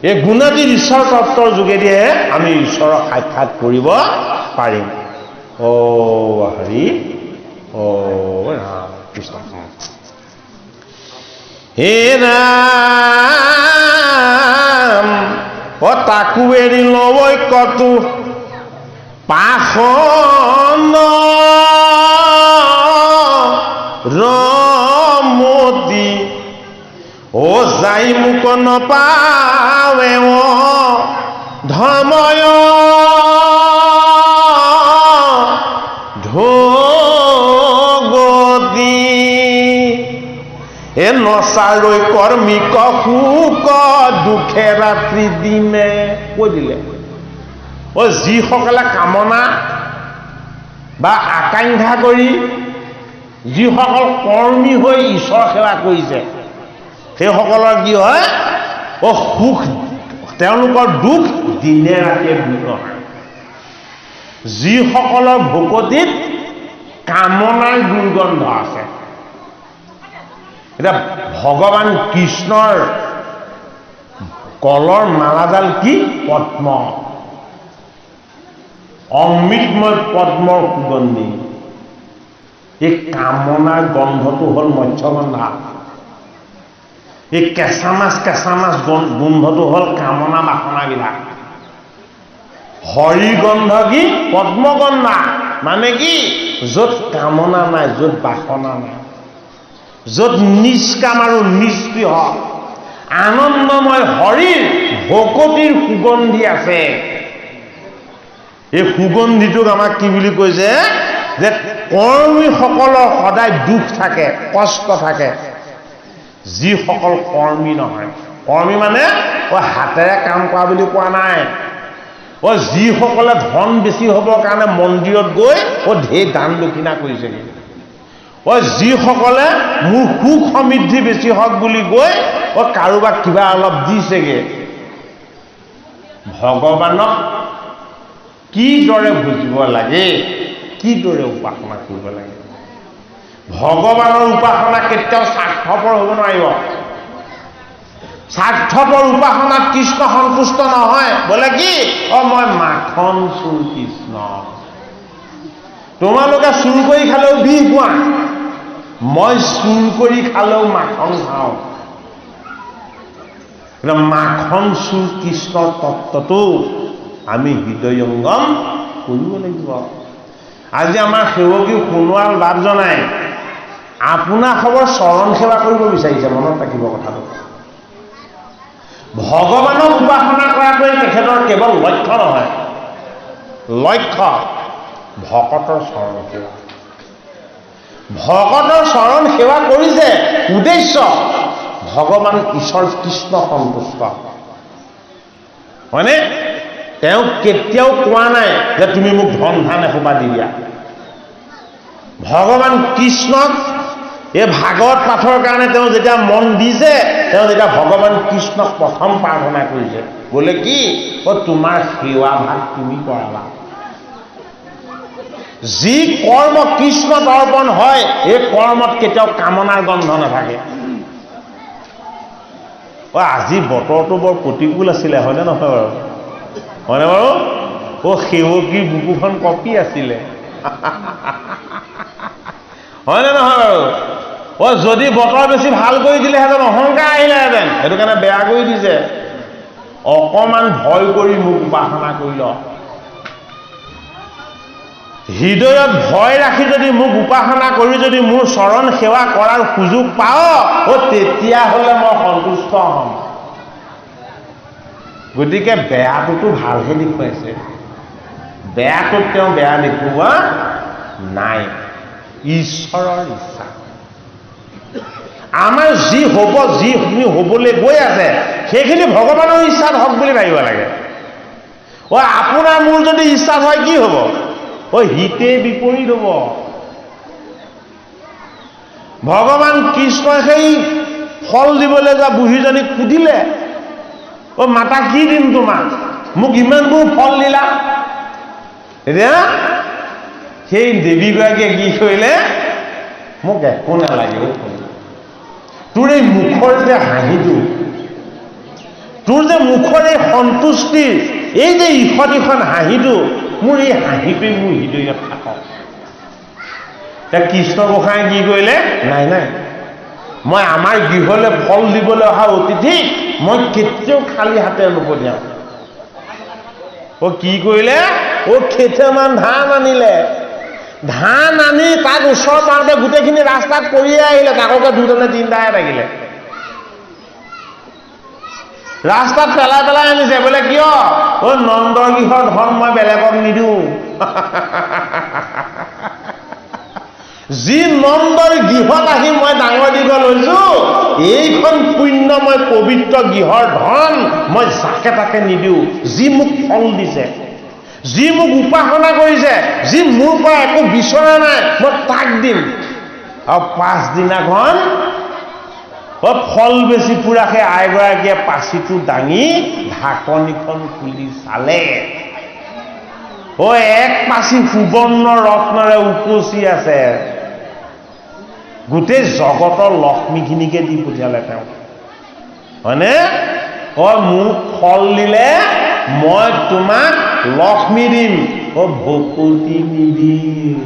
এই গুণাতীত ঈশ্বৰ তত্ত্বৰ যোগেদিহে আমি ঈশ্বৰক সাক্ষাৎ কৰিব পাৰিম। ও হৰি ও ৰাম কৃষ্ণ। হে ৰাম অ তাকো এৰি লবই কতো পাখন ৰমতি ও যাই মোক নপাৱে ধৰ্ময় ধগতি এ নচাৰৈ কৰ্মিক সুক দুখে ৰাত্ৰি দিনে কৈ দিলে। ও যিসকলে কামনা বা আকাংক্ষা কৰি যিসকল কৰ্মী হৈ ঈশ্বৰ সেৱা কৰিছে সেইসকলৰ কি হয়? ও সুখ, তেওঁলোকৰ দুখ দিনে ৰাতিয়ে দূৰ নহয়। যিসকলৰ ভকতিত কামনাৰ দুৰ্গন্ধ আছে, এতিয়া ভগৱান কৃষ্ণৰ কলৰ মালাডাল কি? পদ্ম, অমৃতময় পদ্মৰ সুগন্ধি। এই কামনাৰ গন্ধটো হ'ল মৎস্যগন্ধা। এই কেঁচা মাছ গোন্ধটো হ'ল কামনা বাসনাবিলাক। হৰিগন্ধ কি? পদ্মগন্ধা। মানে কি? য'ত কামনা নাই, য'ত বাসনা নাই, য'ত নিষ্কাম আৰু নিস্পৃহ আনন্দময় হৰিৰ ভকতিৰ সুগন্ধি আছে। এই সুগন্ধিটোক আমাক কি বুলি কৈছে? যে কৰ্মীসকলৰ সদায় দুখ থাকে, কষ্ট থাকে। যিসকল কৰ্মী নহয়, কৰ্মী মানে হাতেৰে কাম কৰা বুলি কোৱা নাই। যিসকলে ধন বেছি হ'বৰ কাৰণে মন্দিৰত গৈ ঢেৰ দান দক্ষিণা কৰিছেগে। যিসকলে মোৰ সুখ সমৃদ্ধি বেছি হওক বুলি গৈ কাৰোবাক কিবা অলপ দিছেগে। ভগৱানক কিদৰে বুজিব লাগে, কিদৰে উপাসনা কৰিব লাগে? ভগৱানৰ উপাসনা কেতিয়াও স্বাৰ্থপৰ হ'ব নোৱাৰিব। স্বাৰ্থপৰ উপাসনাত কৃষ্ণ সন্তুষ্ট নহয়। বোলে কি? মই মাখন চুৰ কৃষ্ণ। তোমালোকে চুৰ কৰি খালেও বিহ কোৱা, মই চুৰ কৰি খালেও মাখন খাওঁ। মাখন চুৰ কৃষ্ণৰ তত্ত্বটো আমি হৃদয়ংগম কৰিব লাগিব। আজি আমাৰ সেৱকী সোণোৱাল বাপজনাই আপোনাৰ খবৰ চৰণ সেৱা কৰিব বিচাৰিছে। মনত ৰাখিব কথাটো। ভগৱানক উপাসনা কৰাটোৱে তেখেতৰ কেৱল লক্ষ্য নহয়, লক্ষ্য ভকতৰ চৰণ সেৱা। ভকতৰ চৰণ সেৱা কৰিছে, উদ্দেশ্য ভগৱান ঈশ্বৰ কৃষ্ণ সন্তুষ্ট। হয়নে? তেওঁ কেতিয়াও কোৱা নাই যে তুমি মোক ধন ধান এসোপা দি দিয়া। ভগৱান কৃষ্ণক এই ভাগৱত পাঠৰ কাৰণে তেওঁ যেতিয়া মন দিছে, তেওঁ যেতিয়া ভগৱান কৃষ্ণক প্ৰথম প্ৰাৰ্থনা কৰিছে, বোলে কি? তোমাৰ সেৱা ভাগ তুমি কৰাবা। যি কৰ্ম কৃষ্ণ অৰ্পণ হয়, এই কৰ্মত কেতিয়াও কামনাৰ গন্ধ নাথাকে। আজি বতৰটো বৰ প্ৰতিকূল আছিলে, হয়নে নহয় বাৰু? হয়নে বাৰু? সেৱকীৰ বুকুখন কপি আছিলে, হয়নে নহয় বাৰু? যদি বতৰ বেছি ভাল কৰি দিলেহেঁতেন অহংকাৰ আহিলেহেঁতেন। সেইটো কাৰণে বেয়া কৰি দিছে। অকণমান ভয় কৰি মোক উপাসনা কৰি ল। হৃদয়ত ভয় ৰাখি যদি মোক উপাসনা কৰি যদি মোৰ চৰণ সেৱা কৰাৰ সুযোগ পাওঁ, তেতিয়াহ'লে মই সন্তুষ্ট হ'ম। গতিকে বেয়াটোতো ভালহে দেখুৱাইছে, বেয়াটোত তেওঁ বেয়া দেখুওৱা নাই। ঈশ্বৰৰ ইচ্ছা। আমাৰ যি হ'ব, যিখিনি হ'বলৈ গৈ আছে, সেইখিনি ভগৱানৰ ইচ্ছাত হওক বুলি ভাবিব লাগে। আপোনাৰ মোৰ যদি ইচ্ছাত হয় কি হ'ব? হিতে বিপৰীত হ'ব। ভগৱান কৃষ্ণই সেই ফল দিবলৈ যোৱা বুঢ়ীজনীক সুধিলে, মাতা কি দিম তোমাক? মোক ইমানবোৰ ফল দিলা। এতিয়া সেই দেৱীগৰাকীয়ে কি কৰিলে? মোক একো নালাগে, তোৰ এই মুখৰ যে হাঁহিটো, তোৰ যে মুখৰ এই সন্তুষ্টিৰ এই যে ইখন ইখন হাঁহিটো মোৰ এই হাঁহিটোৱে মোৰ হৃদয়ত থাকক। এতিয়া কৃষ্ণ গোসাঁই কি কৰিলে? নাই নাই, মই আমাৰ গৃহলৈ ফল দিবলৈ অহা অতিথিক মই কেতিয়াও খালী হাতে নপঠিয়াওঁ। কি কৰিলে? কেইটামান ধান আনিলে, ধান আনি তাক ওচৰ পাওঁতে গোটেইখিনি ৰাস্তাত পৰিয়ে আহিলে, তাককে দুজনে তিনিটাহে থাকিলে। ৰাস্তাত পেলাই পেলাই আনিছে, বোলে কিয়? নন্দৰ গৃহৰ ধন মই বেলেগক নিদিওঁ। যি নন্দৰ গৃহত আহি মই ডাঙৰ দীঘল হৈছো, এইখন পুণ্যময় পবিত্ৰ গৃহৰ ধন মই যাকে তাকে নিদিওঁ। যি মোক ফল দিছে, যি মোক উপাসনা কৰিছে, যি মোৰ পৰা একো বিচৰা নাই, মই তাক দিম। আৰু পাছদিনাখন ফল বেছি পুৰা সেই আইগৰাকীয়ে পাচিটো দাঙি ঢাকনিখন খুলি চালে। এক পাচি সুবৰ্ণ ৰত্নৰে উপচি আছে। গোটেই জগতৰ লক্ষ্মীখিনিকে দি পঠিয়ালে তেওঁ, হয়নে? মোক ফল দিলে মই তোমাক লক্ষ্মী দিম, ভকতি নিদিম।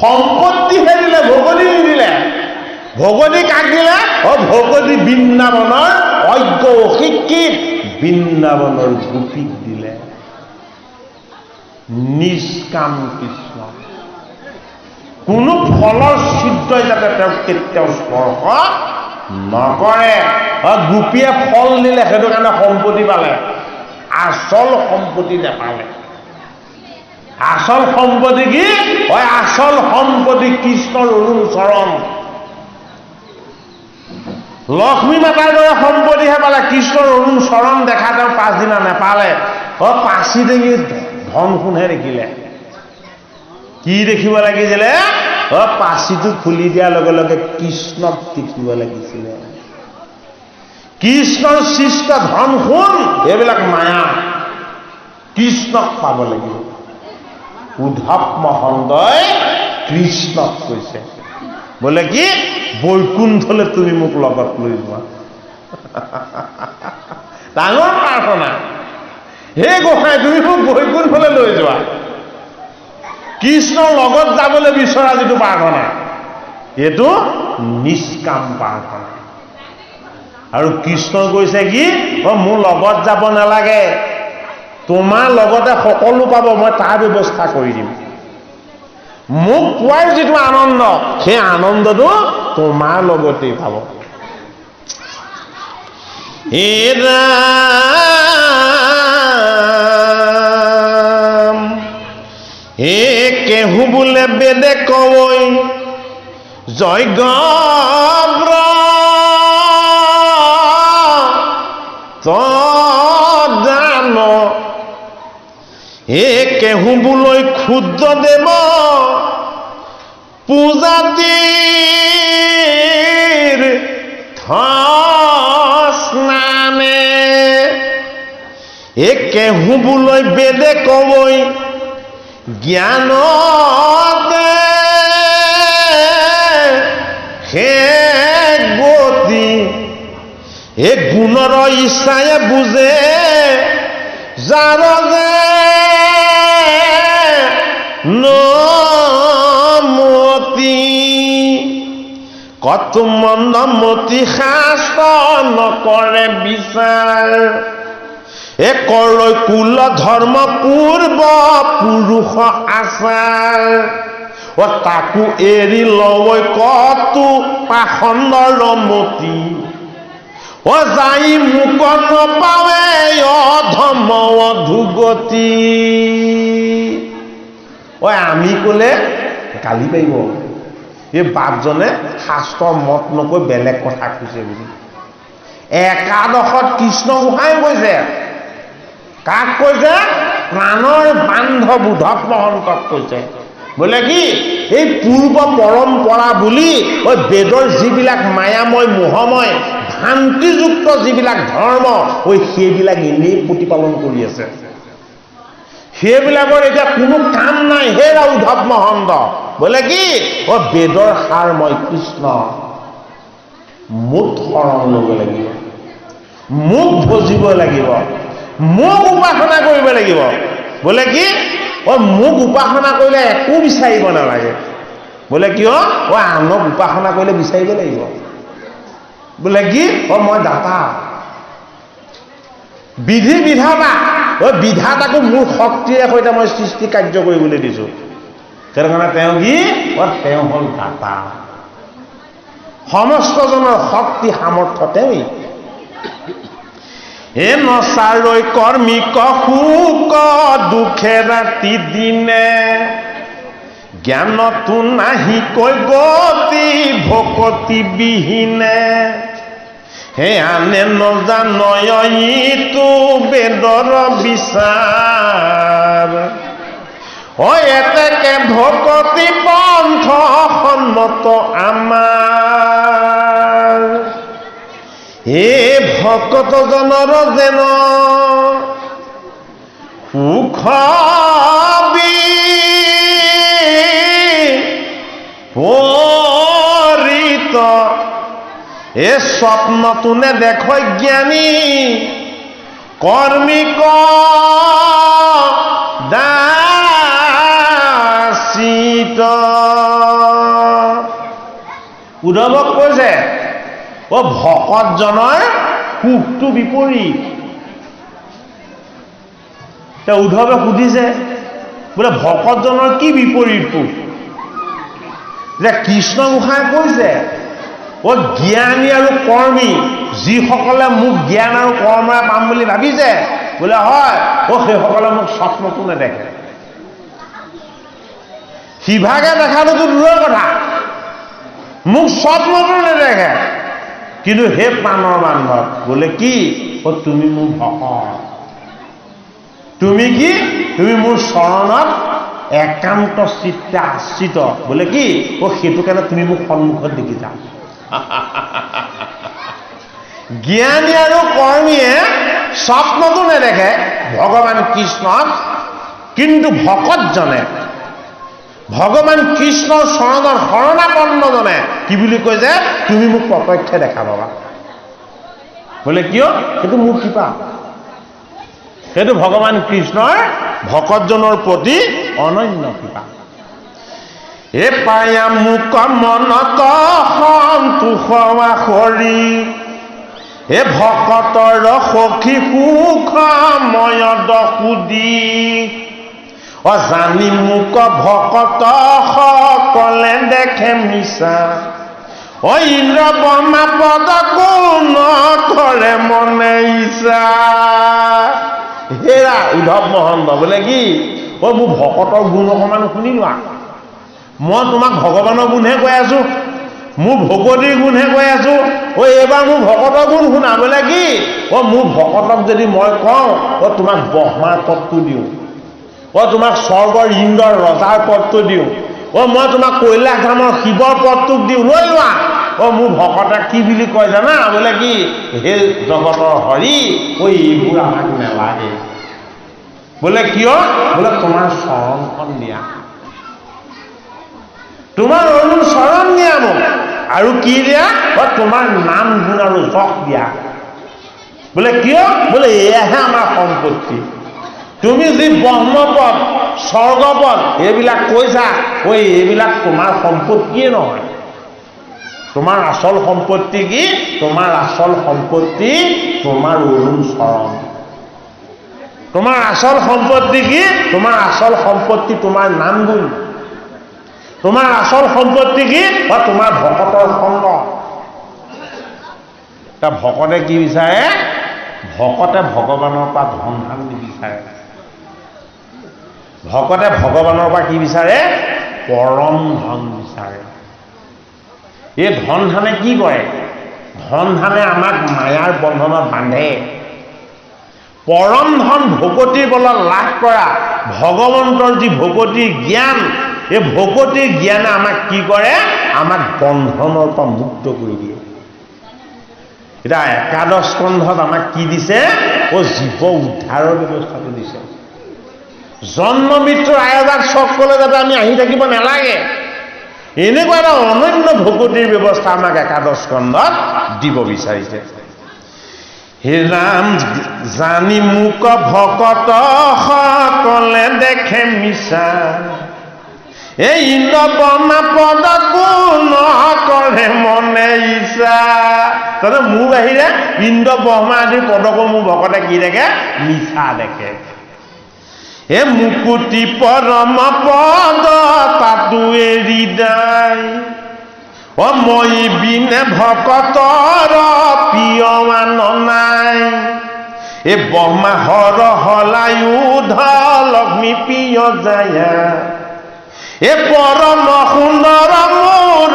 সম্পত্তিহে দিলে, ভকতি নিদিলে। ভকতি কাক দিলে? ভকতি বৃন্দাবনৰ অজ্ঞ অশিক্ষিত বৃন্দাবনৰ গোপীক দিলে। নিষ্কাম কৃষ্ণ, কোনো ফলৰ ছিদ্ৰই যাতে তেওঁক কেতিয়াও স্পৰ্শ নকৰে। গোপীয়ে ফল দিলে, সেইটো কাৰণে সম্পত্তি পালে, আচল সম্পত্তি নাপালে। আচল সম্পত্তি কি? আচল সম্পত্তি কৃষ্ণৰ অৰুণ চৰণ। লক্ষ্মী মাতাৰ দৰে সম্পত্তিহে পালে, কৃষ্ণৰ অৰুণ চৰণ দেখা তেওঁ পাছদিনা নাপালে। পাচি দেখি ধন সোণহে দেখিলে। কি দেখিব লাগিছিলে? পাচিটো খুলি দিয়াৰ লগে লগে কৃষ্ণক দেখিব লাগিছিলে। কৃষ্ণৰ সৃষ্ট ধন সোণ এইবিলাক মায়া, কৃষ্ণক পাব লাগিব। উদ্ধৱ মহন্তই কৃষ্ণক কৈছে, বোলে কি? বৈকুণ্ঠলৈ তুমি মোক লগত লৈ যোৱা। ডাঙৰ প্ৰাৰ্থনা, হে গোসাঁই তুমি মোক বৈকুণ্ঠলৈ লৈ যোৱা। কৃষ্ণৰ লগত যাবলৈ বিচৰা যিটো প্ৰাৰ্থনা, এইটো নিষ্কাম প্ৰাৰ্থনা। আৰু কৃষ্ণই কৈছে কি? মোৰ লগত যাব নালাগে, তোমাৰ লগতে সকলো পাব, মই তাৰ ব্যৱস্থা কৰি দিম। মোক পোৱাৰ যিটো আনন্দ, সেই আনন্দটো তোমাৰ লগতেই পাব। কেহু বোলে বেদে কই যজ্ঞ দান, কেহু বোলৈ ক্ষুদ্ৰ দেৱ পূজাতিৰ স্নানে, কেহু বোলৈ বেদে কই জ্ঞান হে গতি, গুণৰ ইচ্ছায়ে বুজে যাৰ যে নমতি, কত মন্দমতি শাস্ত্ৰ নকৰে বিচাৰ, কৰৈ কুল ধৰ্ম পূৰ্ব পুৰুষ আচাৰ, তাকো এৰি লয় কতো পাখণ্ডৰ মতি, যাই মোক নপাৱে অধম অধুগতি। আমি কলে গালি পাৰিব, এই বাপজনে শাস্ত্ৰৰ মত নকৈ বেলেগ কথা কৈছে বুলি। একাদশত কৃষ্ণ গোসাঁই কৈছে, কাক কৈছে? প্ৰাণৰ বান্ধৱ উদ্ধৱ মহন্তক কৈছে। বোলে কি? এই পূৰ্ব পৰম্পৰা বুলি বেদৰ যিবিলাক মায়াময় মোহময় ভ্ৰান্তিযুক্ত যিবিলাক ধৰ্ম, সেইবিলাক এনেই প্ৰতিপালন কৰি আছে। সেইবিলাকৰ এতিয়া কোনো কাম নাই। হে উদ্ধৱ মহন্ত, বোলে কি? বেদৰ সাৰ মই কৃষ্ণ। মোক শৰণ ল'ব লাগিব, মোক ভজিব লাগিব, মোক উপাসনা কৰিব লাগিব। বোলে কি মোক উপাসনা কৰিলে একো বিচাৰিব নালাগে। বোলে কিয় আনক উপাসনা কৰিলে বিচাৰিব লাগিব। বোলে কি মই দাতা, বিধি বিধাতা, বিধাতাকো মোৰ শক্তিৰে সৈতে মই সৃষ্টি কাৰ্য কৰিবলৈ দিছোঁ। সেইটো কাৰণে তেওঁ কি তেওঁ হ'ল দাতা, সমস্তজনৰ শক্তি সামৰ্থ্য তেওঁই। নচাৰৈ কৰ্মিক সুক দুখে ৰাতি দিনে, জ্ঞানতো নাহি কৈ গতি ভকতি বিহীনে। হে আনে নজানয়িতো বেদৰ বিচাৰ, এতেকে ভকতি পন্থ সন্মত আমাৰ। হে ভকতজনৰ যেন সুখ বিপৰীত, স্বপ্নতো নেদেখ জ্ঞানী কৰ্মিক দাসিত। উদ্ধৱক কৈছে ভকতজনৰ সুখটো বিপৰীত। উদ্ধৱে সুধিছে বোলে ভকতজনৰ কি বিপৰীত সুখ? যে কৃষ্ণ গোসাঁই কৈছে জ্ঞানী আৰু কৰ্মী যিসকলে মোক জ্ঞান আৰু কৰ্মৰে পাম বুলি ভাবিছে, বোলে হয় সেইসকলে মোক স্বপ্নতো নেদেখে। সিভাগে দেখাটোতো দূৰৰ কথা, মোক স্বপ্নতো নেদেখে। কিন্তু হে প্ৰাণৰ বান্ধৱ, বোলে কি তুমি মোৰ ভকত, তুমি কি তুমি মোৰ চৰণত একান্ত চিত্তে আশ্ৰিত। বোলে কি সেইটো কাৰণে তুমি মোক সন্মুখত দেখিছা। জ্ঞানী আৰু কৰ্মীয়ে স্বপ্নতো নেদেখে ভগৱান কৃষ্ণক, কিন্তু ভকতজনে ভগৱান কৃষ্ণৰ চৰণৰ শৰণাপন্নজনে কি বুলি কয় যে তুমি মোক প্ৰত্যক্ষে দেখা পাবা। বোলে কিয়? সেইটো মোৰ কৃপা, সেইটো ভগৱান কৃষ্ণৰ ভকতজনৰ প্ৰতি অনন্য কৃপা। পায়া মোক মনত সন্তোষ হৰি, ভকতৰ সখী সুখ ময়দ সুদি। জানি মোক ভকত সকলে দেখে মিছা, ইন্দ্ৰ ব্ৰহ্মা পদ কোন কৰে মনে ইচ্ছা। হেৰা উদ্ধৱ মহন্ত বোলে কি মোৰ ভকতৰ গুণ অকণমান শুনি লোৱা। মই তোমাক ভগৱানৰ গুণহে কৈ আছো, মোৰ ভকতিৰ গুণহে কৈ আছো। এইবাৰ মোৰ ভকতৰ গুণ শুনা। বোলে কি মোৰ ভকতক যদি মই কওঁ তোমাক ব্ৰহ্মাৰ পদটো দিওঁ, তোমাক স্বৰ্গৰ ইন্দ্ৰৰ ৰজাৰ পদটো দিওঁ, মই তোমাক কৈলাশ ধামৰ শিৱৰ পদটোক দিওঁ, লৈ লোৱা। মোৰ ভকতে কি বুলি কয় জানা? বোলে কি হে জগতৰ হৰি এইবোৰ আমাক নেলাগে। বোলে কিয়? বোলে তোমাৰ চৰণখন দিয়া, তোমাৰ অৰুণ চৰণ দিয়া মোক, আৰু কি দিয়া? তোমাৰ নাম গুণ আৰু যশ দিয়া। বোলে কিয়? বোলে এয়াহে আমাৰ সম্পত্তি। তুমি যি ব্ৰহ্মপদ স্বৰ্গপদ এইবিলাক কৈছা, এইবিলাক তোমাৰ সম্পত্তিয়ে নহয়। তোমাৰ আচল সম্পত্তি কি? তোমাৰ আচল সম্পত্তি তোমাৰ অৰুণ চৰণ। তোমাৰ আচল সম্পত্তি কি? তোমাৰ আচল সম্পত্তি তোমাৰ নাম গুণ। তোমাৰ আচল সম্পত্তি কি? তোমাৰ ভকতৰ সংগ। ভকতে কি বিচাৰে? ভকতে ভগৱানৰ পৰা ধন ধান নিবিচাৰে। ভকতে ভগৱানৰ পৰা কি বিচাৰে? পৰম ধন বিচাৰে। এই ধন ধানে কি কৰে? ধন ধানে আমাক মায়াৰ বন্ধনত বান্ধে। পৰম ধন ভকতিৰ বলত লাভ কৰা ভগৱন্তৰ যি ভকতিৰ জ্ঞান, এই ভকতিৰ জ্ঞানে আমাক কি কৰে? আমাক বন্ধনৰ পৰা মুক্ত কৰি দিয়ে। এতিয়া একাদশ স্কন্ধত আমাক কি দিছে? জীৱ উদ্ধাৰৰ ব্যৱস্থাটো দিছে। জন্ম মৃত্যুৰ আয়জাক চক্ৰলৈ যাতে আমি আহি থাকিব নালাগে, এনেকুৱা এটা অনন্য ভকতিৰ ব্যৱস্থা আমাক একাদশ স্কন্ধত দিব বিচাৰিছে। হে ৰাম জানি মোক ভকত সকলে দেখে মিছা, এই ইন্দ্ৰ ব্ৰহ্মা পদ কোন কৰে মনে ইচ্ছা। তবে মোৰ বাহিৰে ইন্দ্ৰ ব্ৰহ্মা আদিৰ পদকো মোৰ ভকতে কি দেখে? মিছা দেখে। এ মুকুতি পৰম পদ তাতো এৰি দাই, অ মই বিনে ভকতৰ প্ৰিয় মান নাই। এ ব্ৰহ্মা হৰ হলায়ুধ লক্ষ্মী প্ৰিয় যায়, এ পৰম সুন্দৰ মোৰ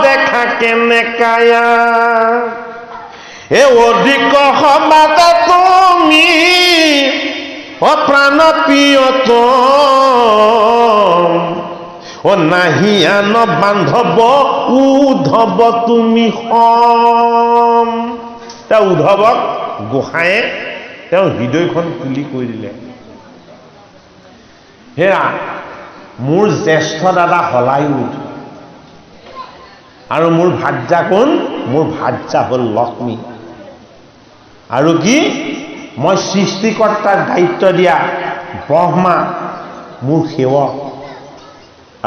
দেখা কেনেকায়া। এ অধিক সবাত তুমি অ প্ৰাণ প্ৰিয়তম, ও নাহিয়ান বান্ধৱ উদ্ধৱ তুমি সম। তেওঁ উদ্ধৱক গোসাঁয়ে তেওঁ হৃদয়খন তুলি কৈ দিলে, হেৰা মোৰ জ্যেষ্ঠ দাদা হলায়ুধ আৰু মোৰ ভাৰ্যা কোন? মোৰ ভাৰ্যা হ'ল লক্ষ্মী। আৰু কি? মই সৃষ্টিকৰ্তাৰ দায়িত্ব দিয়া ব্ৰহ্মা মোৰ সেৱক।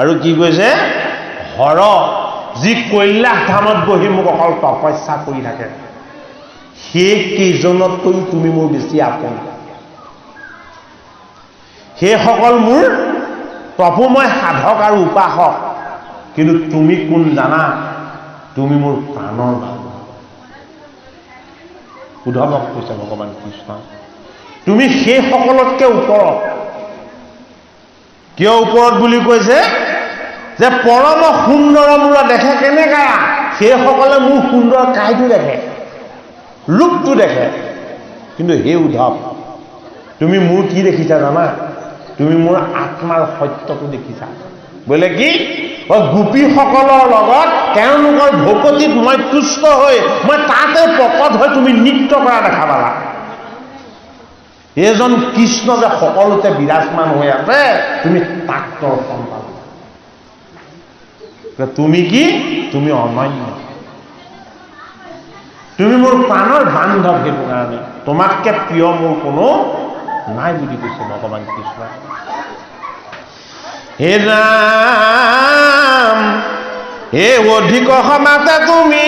আৰু কি কৈছে? হৰ যি কৈলাশ ধামত বহি মোক অকল তপস্যা কৰি থাকে, সেই কেইজনতকৈ তুমি মোৰ বেছি আপোন। সেইসকল মোৰ তপোময় সাধক আৰু উপাসক, কিন্তু তুমি কোন জানা? তুমি মোৰ প্ৰাণৰ বান্ধৱ। উদ্ধৱক কৈছে ভগৱান কৃষ্ণ, তুমি সেইসকলতকৈ ওপৰত। কিয় ওপৰত বুলি কৈছে? যে পৰম সুন্দৰ মূৰ দেখে কেনেকা? সেইসকলে মোৰ সুন্দৰ কাইটো দেখে, ৰূপটো দেখে। কিন্তু হে উদ্ধৱ, তুমি মোৰ কি দেখিছা জানা? তুমি মোৰ আত্মাৰ সত্যটো দেখিছা। বোলে কি? গোপীসকলৰ লগত তেওঁলোকৰ ভকতিত মই তুষ্ট হৈ, মই তাতে প্ৰকট হৈ তুমি নৃত্য কৰা দেখা পালা। এজন কৃষ্ণ যে সকলোতে বিৰাজমান হৈ আছে, তুমি তাক দৰ্শন পালা। তুমি কি? তুমি অনন্য, তুমি মোৰ প্ৰাণৰ বান্ধৱ। সেইটো কাৰণে তোমাতকে প্ৰিয় মোৰ কোনো নাই বুলি কৈছে ভগৱান কৃষ্ণ। হে ৰাম হে অধিক সমাতে তুমি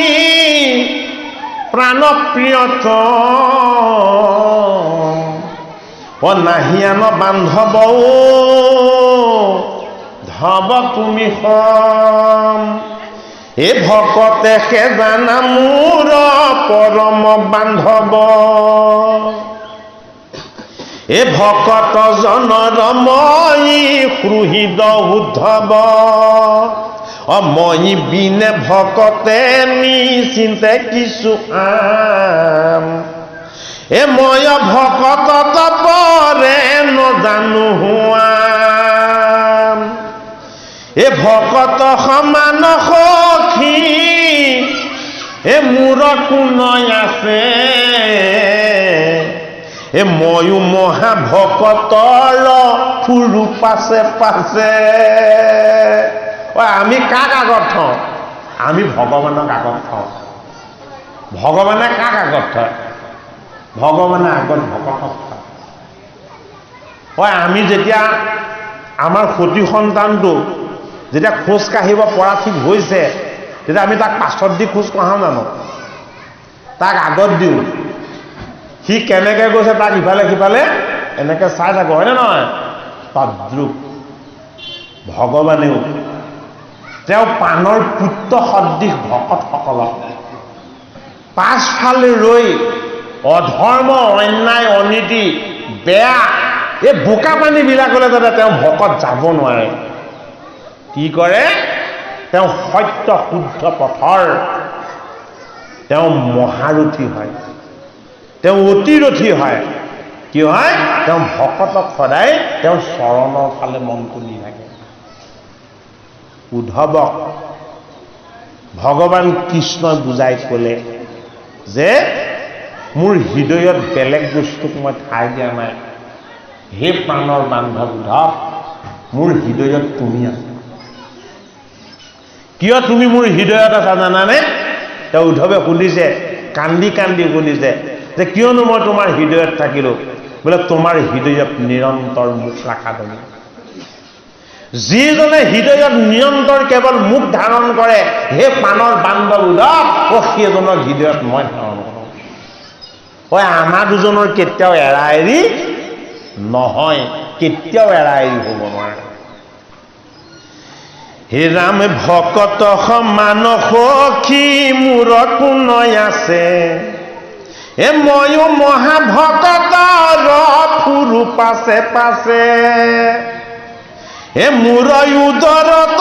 প্ৰাণ প্ৰিয়তম, অ নাহিয়ান বান্ধৱ ধব তুমি সম। এ ভকতে সে জানা মোৰ পৰম বান্ধৱ, এ ভকত জনৰ মই সুহৃদ উদ্ধৱ, অ মই বিনে ভকতে নিচিন্তে কিছু কাম। এ মই ভকত তপৰে নজানো হোৱাম, এ ভকত সমান সখী এ মোৰ কোন আছে। এ ময়ো মহা ভকতৰ ফুৰু পাছে পাছে। আমি কাক আগত থওঁ? আমি ভগৱানক আগত থওঁ। ভগৱানে কাক আগত থয়? ভগৱানে আগত ভকতক থয়। আমি যেতিয়া আমাৰ সতি সন্তানটো যেতিয়া খোজ কাঢ়িব পৰা ঠিক হৈছে, তেতিয়া আমি তাক পাছত দি খোজ কঢ়াওঁ জানো? তাক আগত দিওঁ। সি কেনেকৈ গৈছে তাক ইফালে সিফালে এনেকৈ চাই থাকো, হয়নে নহয়? তদ্ৰুপ ভগৱানেও তেওঁ প্ৰাণৰ পুত্ৰ সদৃশ ভকতসকলক পাছফালে ৰৈ অধৰ্ম, অন্যায়, অনীতি, বেয়া এই বোকা পানীবিলাকলৈ যাতে তেওঁ ভকত যাব নোৱাৰে, কি কৰে? তেওঁ সত্য শুদ্ধ পথৰ তেওঁ মহাৰথী হয়, তেওঁ অতিৰথী হয়। কি হয়? তেওঁ ভকতক সদায় তেওঁ চৰণৰ ফালে মনটো নি থাকে। উদ্ধৱক ভগৱান কৃষ্ণই বুজাই ক'লে যে মোৰ হৃদয়ত বেলেগ বস্তুক মই ঠাই দিয়া নাই। হে প্ৰাণৰ বান্ধৱ উদ্ধৱ, মোৰ হৃদয়ত তুমি আছা। কিয় তুমি মোৰ হৃদয়ত আছা জানানে? তেওঁ উদ্ধৱে সুধিছে, কান্দি কান্দি সুধিছে যে কিয়নো মই তোমাৰ হৃদয়ত থাকিলোঁ? বোলে তোমাৰ হৃদয়ত নিৰন্তৰ মুখ ৰাখা তুমি। যিজনে হৃদয়ত নিৰন্তৰ কেৱল মুখ ধাৰণ কৰে, হে পাণৰ বান্ধৱ উদ্ধৱ, সেইজনৰ হৃদয়ত মই ধাৰণ কৰোঁ। আমাৰ দুজনৰ কেতিয়াও এৰা এৰি নহয়, কেতিয়াও এৰা এৰি হ'ব নোৱাৰে। হে ৰাম ভকত সমান সখী মোৰ কোনয় আছে, ময়ো মহাভকতৰ ফুৰু পাছে পাছে, মোৰ উদৰত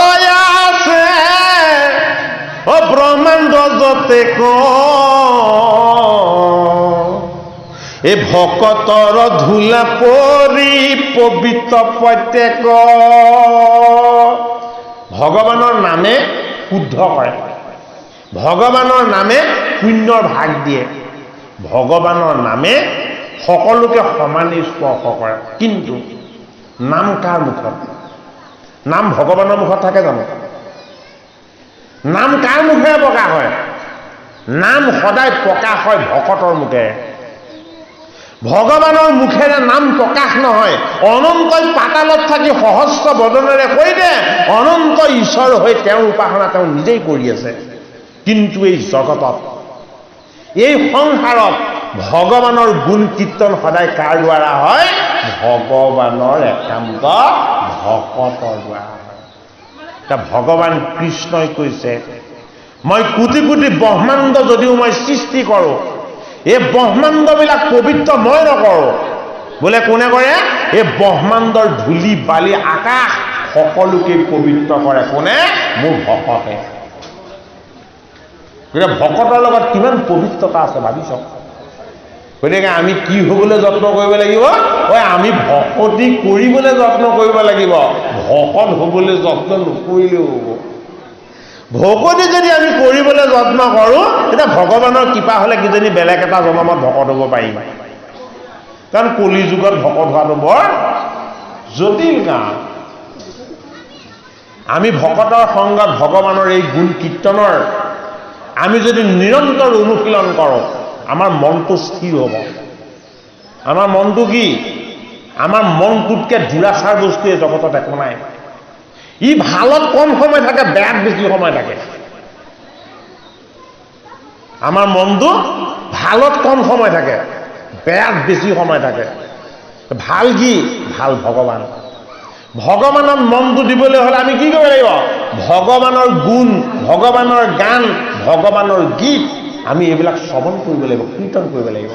আছে ব্ৰহ্মাণ্ড যতে ক, ভকতৰ ধূলা পৰি পবিত্ৰ প্ৰত্যেক। ভগৱানৰ নামে শুদ্ধ কৰে, ভগৱানৰ নামে পুণ্যৰ ভাগ দিয়ে, ভগৱানৰ নামে সকলোকে সমানে স্পৰ্শ কৰে। কিন্তু নাম কাৰ মুখত? নাম ভগৱানৰ মুখত থাকে জানো? নাম কাৰ মুখেৰে প্ৰকাশ হয়? নাম সদায় প্ৰকাশ হয় ভকতৰ মুখেৰে। ভগৱানৰ মুখেৰে নাম প্ৰকাশ নহয়। অনন্তই পাতালত থাকি সহস্ৰ বদনেৰে কৈ দে অনন্ত ঈশ্বৰ হৈ তেওঁৰ উপাসনা তেওঁ নিজেই কৰি আছে। কিন্তু এই জগতত, এই সংসাৰত ভগৱানৰ গুণ কীৰ্তন সদায় কাৰ দ্বাৰা হয়? ভগৱানৰ একান্ত ভকতৰ দ্বাৰা হয়। ভগৱান কৃষ্ণই কৈছে, মই কোটি কোটি ব্ৰহ্মাণ্ড যদিও মই সৃষ্টি কৰোঁ, এই ব্ৰহ্মাণ্ডবিলাক পবিত্ৰ মই নকৰোঁ। বোলে কোনে কৰে? এই ব্ৰহ্মাণ্ডৰ ধূলি বালি আকাশ সকলোকে পবিত্ৰ কৰে। কোনে? মোৰ ভকতে। গতিকে ভকতৰ লগত কিমান পবিত্ৰতা আছে ভাবি চাওক। গতিকে আমি কি হ'বলৈ যত্ন কৰিব লাগিব? আমি ভকতি কৰিবলৈ যত্ন কৰিব লাগিব, ভকত হ'বলৈ যত্ন নকৰিলেও হ'ব। ভকতি যদি আমি কৰিবলৈ যত্ন কৰোঁ, তেতিয়া ভগৱানৰ কৃপা হ'লে কিজানি বেলেগ এটা জনমত ভকত হ'ব পাৰিম। কাৰণ কলি যুগত ভকত হোৱাটো বৰ জটিল কাম। আমি ভকতৰ সংগত ভগৱানৰ এই গুণ কীৰ্তনৰ আমি যদি নিৰন্তৰ অনুশীলন কৰোঁ, আমাৰ মনটো স্থিৰ হ'ব। আমাৰ মনটো কি? আমাৰ মনটোতকৈ দুৰাচাৰ বস্তুৱে জগতত একো নাই। ই ভালত কম সময় থাকে, বেয়াত বেছি সময় থাকে। আমাৰ মনটো ভালত কম সময় থাকে, বেয়াত বেছি সময় থাকে। ভাল কি? ভাল ভগৱান। ভগৱানৰ মনটো দিবলৈ হ'লে আমি কি কৰিব লাগিব? ভগৱানৰ গুণ, ভগৱানৰ গান, ভগৱানৰ গীত আমি এইবিলাক শ্ৰৱণ কৰিব লাগিব, কীৰ্তন কৰিব লাগিব।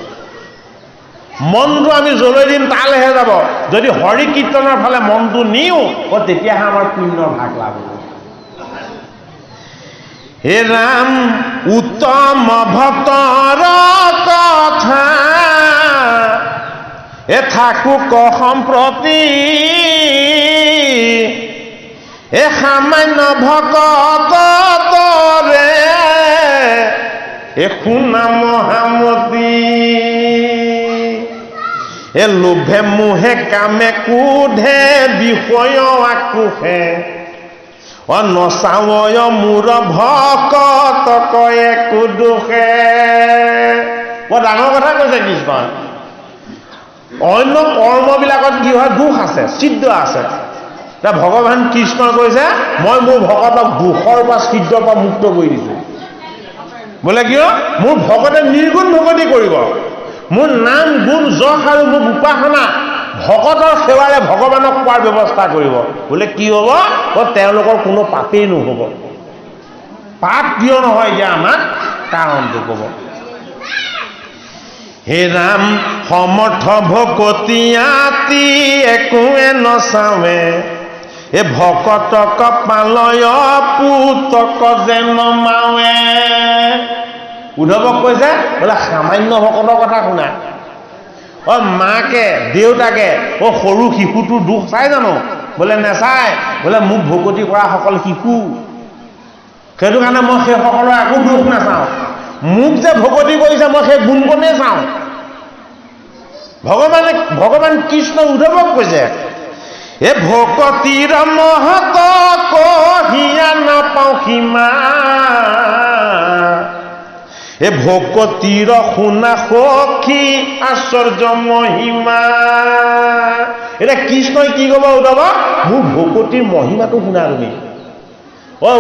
মনটো আমি জ্বলাই দিম তালৈহে যাব। যদি হৰি কীৰ্তনৰ ফালে মনটো নিওঁ, তেতিয়াহে আমাৰ পুণ্যৰ ভাগ লাভ হ'ব। হে ৰাম উত্তম ভক্তৰ কথা থাকোক সম্প্ৰতি, সামান্য ভকতৰে শুনা মহামতি, লোভে মোহে কামে কোধে বিষয় আকোষে, নচাৱয় মোৰ ভকত কয়ে কুদোষে। বৰ ডাঙৰ কথা কৈছে কৃষ্ণই। অন্য কৰ্মবিলাকত কি হয়? দোষ আছে, ছিদ্ৰ আছে। ভগৱান কৃষ্ণই কৈছে, মই মোৰ ভকতক দোষৰ পৰা ছিদ্ৰৰ পৰা মুক্ত কৰি দিছোঁ। বোলে কিয়? মোৰ ভকতে নিৰ্গুণ ভকতি কৰিব, মোৰ নাম গুণ যশ আৰু মোক উপাসনা ভকতৰ সেৱাৰে ভগৱানক পোৱাৰ ব্যৱস্থা কৰিব। বোলে কি হ'ব? তেওঁলোকৰ কোনো পাপেই নহ'ব। পাপ কিয় নহয় এতিয়া আমাক কাৰণটো ক'ব। হে ৰাম সমৰ্থ ভকতি আতি একোৱে নচাৱে, ভকতক পালয় পুতক যেন মাৱে। উদ্ধৱক কৈছে, বোলে সামান্য ভকতৰ কথা শুনা। মাকে দেউতাকে সৰু শিশুটোৰ দুখ চাই জানো? বোলে নেচায়। বোলে মোক ভকতি কৰা সকল শিশু, সেইটো কাৰণে মই সেইসকলৰ একো দুখ নাচাওঁ। মোক যে ভকতি কৰিছে মই সেই গুণকণেই চাওঁ। ভগৱান কৃষ্ণ উদ্ধৱক কৈছে, ভকতিৰ মহত কহিয়া নাপাওঁ সীমা এ ভকতিৰ শুনা সখী আশ্চৰ্য মহিমা। এতিয়া কৃষ্ণই কি ক'ব উদ্ধৱক? মোৰ ভকতিৰ মহিমাটো শুনা তুমি।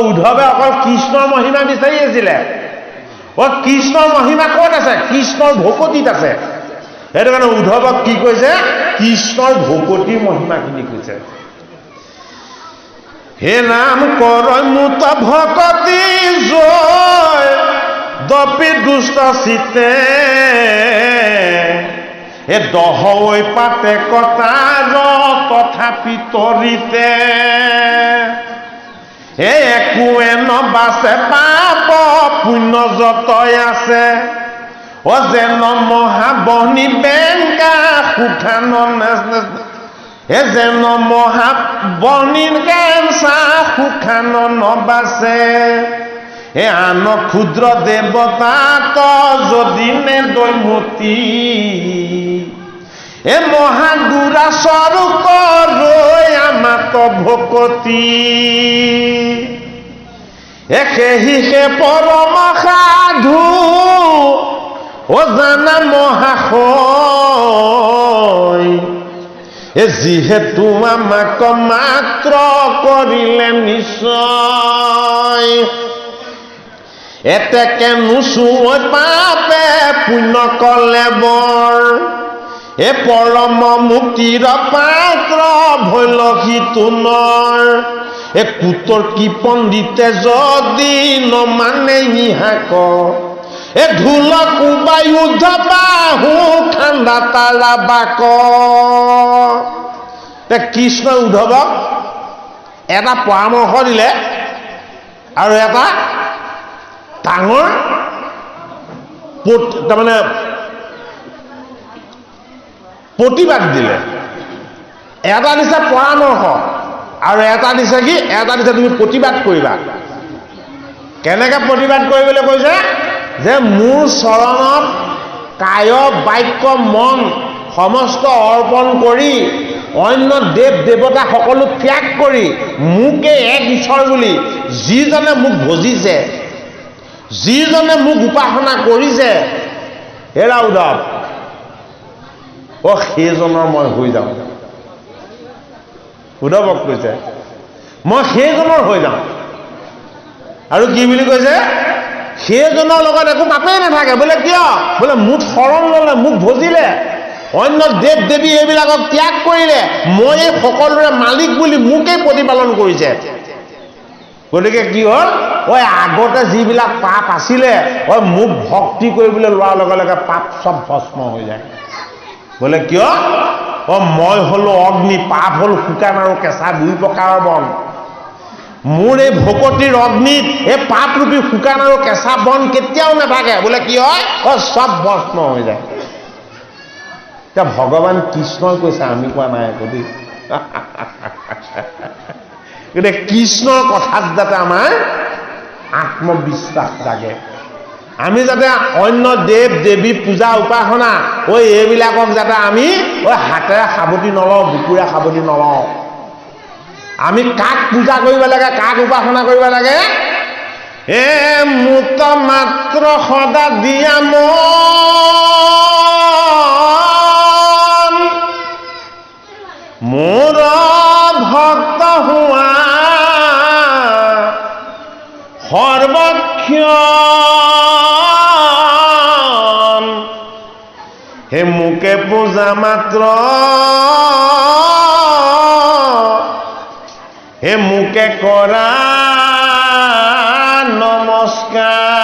উদ্ধৱে অকল কৃষ্ণৰ মহিমা বিচাৰি আছিলে। কৃষ্ণৰ মহিমা ক'ত আছে? কৃষ্ণৰ ভকতিত আছে। সেইটো কাৰণে উদ্ধৱক কি কৈছে? কৃষ্ণৰ ভকতিৰ মহিমাখিনি কৈছে। হে নাম কৰয় মুত ভকতি জয় দপি দুষ্ট চিতে এ দহৈ পাতে কটাৰ তথাপি তৰিতে এ একোৱে নবাচে পাপ পুণ্য যতই আছে যেন মহাবনি বেংকা সুখান এ যেন মহাবনি কেঞ্চা সুখান নবাচে এ আন ক্ষুদ্ৰ দেৱতা যদি নে দৈমতী এ মহাদুৰাচৰ ৰৈ আমাত ভকতি একেহিকে পৰম সাধু জানা মহাশয় এ যিহেতু আমাক মাত্ৰ কৰিলে নিশ্চয় এতেকে নুচুৱৈ পাপে পুণ্য কলে বৰ এ পৰম মুক্তিৰ পাত্ৰ ভৈলসী তুনৰ এ কুতৰ কি পণ্ডিতে যদি নমানে ইহাক এ ঢোল কোবাই উদ্ধ বাহু খান্দা তাৰা বাক। কৃষ্ণ উদ্ধৱক এটা পৰামৰ্শ দিলে আৰু এটা ডাঙৰ তাৰমানে প্ৰতিবাদ দিলে। এটা দিছে পৰামৰ্শ আৰু এটা দিছে কি? এটা দিছে তুমি প্ৰতিবাদ কৰিবা। কেনেকে প্ৰতিবাদ কৰিবলৈ কৈছে? যে মোৰ চৰণত কায় বাক্য মন সমস্ত অৰ্পণ কৰি অন্য দেৱ দেৱতা সকলো ত্যাগ কৰি মোকে এক ঈশ্বৰ বুলি যিজনে মোক ভজিছে, যিজনে মোক উপাসনা কৰিছে, হেৰা উদ্ধৱ সেইজনৰ মই হৈ যাওঁ। উদ্ধৱক কৈছে মই সেইজনৰ হৈ যাওঁ। আৰু কি বুলি কৈছে? সেইজনৰ লগত একো পাপেই নাথাকে। বোলে কিয়? বোলে মোক শৰণ ললে, মোক ভজিলে, অন্য দেৱ দেৱী এইবিলাকক ত্যাগ কৰিলে, মই এই সকলোৰে মালিক বুলি মোকেই প্ৰতিপালন কৰিছে। গতিকে কি হ'ল? আগতে যিবিলাক পাপ আছিলে মোক ভক্তি কৰিবলৈ লোৱাৰ লগে লগে পাপ চব ভস্ম হৈ যায়। বোলে কিয়? মই হলো অগ্নি, পাপ হল শুকান আৰু কেঁচা দুই প্ৰকাৰৰ বন। মোৰ এই ভকতিৰ অগ্নিত এই পাপ ৰূপী শুকান আৰু কেঁচা বন কেতিয়াও নাথাকে। বোলে কি হয়? চব ভস্ম হৈ যায়। এতিয়া ভগৱান কৃষ্ণই কৈছে, আমি কোৱা নাই আকৌ দেই। গতিকে কৃষ্ণৰ কথাত যাতে আমাৰ আত্মবিশ্বাস জাগে, আমি যাতে অন্য দেৱ দেৱী পূজা উপাসনা এইবিলাকক যাতে আমি হাতেৰে সাৱটি নলওঁ, বুকুৰে সাৱটি নলওঁ। আমি কাক পূজা কৰিব লাগে, কাক উপাসনা কৰিব লাগে? এ মুত মাত্ৰ সদা দিয়া মন মোৰ ভক্ত হোৱা সৰ্বক্ষণ হে মোকে পূজা মাত্ৰ হে মোকে কৰা নমস্কাৰ।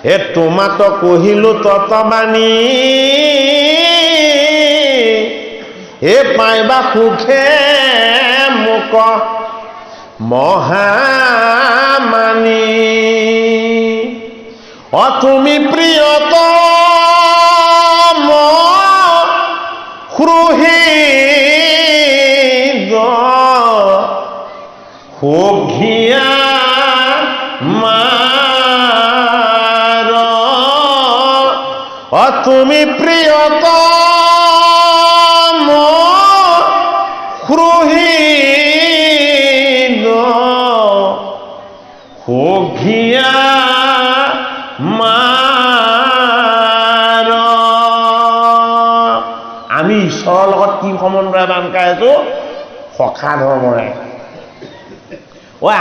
হে তোমাত কহিলো ততবাণী হে পাইবা সুখে মোক মহামানী। তুমি প্ৰিয়তম সুহৃদ সখীয়া মাৰ তুমি প্ৰিয়তম সুহৃদ কুমাৰ আমি ঈশ্বৰৰ লগত কি সমন্বয় বান্ধ খাই আছো সখা ধৰ্মৰে